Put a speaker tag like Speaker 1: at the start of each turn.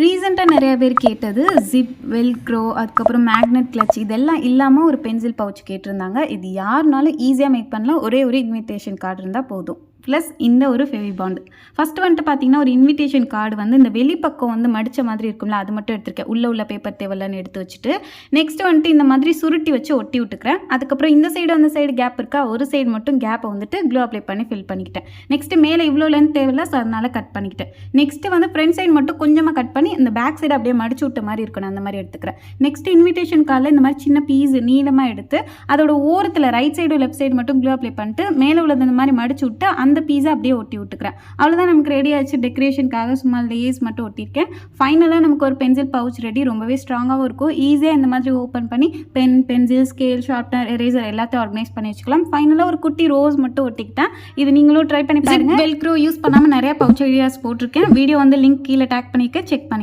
Speaker 1: ரீசெண்டாக நிறைய பேர் கேட்டது ஜிப், வெல்க்ரோ, அதுக்கப்புறம் மேக்னெட் கிளச் இதெல்லாம் இல்லாமல் ஒரு பென்சில் பவுச் கேட்டிருந்தாங்க. இது யாருனாலும் ஈஸியாக மேக் பண்ணலாம். ஒரே ஒரு இன்விடேஷன் கார்டு இருந்தால் போதும். ப்ளஸ் இந்த ஒரு ஃபெவிபாண்ட். ஃபஸ்ட்டு வந்துட்டு பார்த்தீங்கன்னா ஒரு இன்விடேஷன் கார்டு வந்து இந்த வெளிப்பக்கம் வந்து மடித்த மாதிரி இருக்கும்ல, அது மட்டும் எடுத்திருக்கேன். உள்ள பேப்பர் தேவையில்லன்னு எடுத்து வச்சுட்டு நெக்ஸ்ட்டு வந்துட்டு இந்த மாதிரி சுருட்டி வச்சு ஒட்டி விட்டுக்கிறேன். அதுக்கப்புறம் இந்த சைடு அந்த சைடு கேப் இருக்கா, ஒரு சைடு மட்டும் கேப்பை வந்துட்டு க்ளூ அப்ளை பண்ணி ஃபில் பண்ணிக்கிட்டேன். நெக்ஸ்ட்டு மேலே இவ்வளோ லென்த் தேவையில்ல, ஸோ அதனால் கட் பண்ணிக்கிட்டேன். நெக்ஸ்ட்டு வந்து ஃப்ரண்ட் சைடு மட்டும் கொஞ்சமாக கட் பண்ணி இந்த பேக் சைடு அப்படியே மடிச்சு விட்ட மாதிரி இருக்கணும், அந்த மாதிரி எடுத்துக்கிறேன். நெக்ஸ்ட் இன்விடேஷன் கார்டில் இந்த மாதிரி சின்ன பீஸ் நீளமாக எடுத்து அதோட ஓரத்தில் ரைட் சைடு லெஃப்ட் சைடு மட்டும் க்ளூ அப்ளை பண்ணிட்டு மேலே உள்ளது இந்த மாதிரி மடிச்சு விட்டு அந்த பீஸை அப்படியே ஒட்டி விட்டுக்கிறேன். அவ்வளோதான், நமக்கு ரெடி ஆச்சு. டெக்கரேஷனுக்காக சும்மா லேஸ் மட்டும் ஒட்டியிருக்கேன். ஃபைனலாக நமக்கு ஒரு பென்சில் பவுச் ரெடி. ரொம்பவே ஸ்ட்ராங்காகவும் இருக்கும். ஈஸியாக இந்த மாதிரி ஓப்பன் பண்ணி pen, pencil, scale, sharpener, eraser எல்லாத்தையும் ஆர்கனைஸ் பண்ணி வச்சுக்கலாம். ஃபைனலாக ஒரு குட்டி ரோஸ் மட்டும் ஒட்டிக்கிட்டேன். இது நீங்களும் ட்ரை பண்ணி பாருங்க. வெல்க்ரோ யூஸ் பண்ணாமல் நிறைய பவுச் ஐடியாஸ் போட்டிருக்கேன். வீடியோ வந்து லிங்க் கீழே டேக் பண்ணிக்க, செக் பண்ணி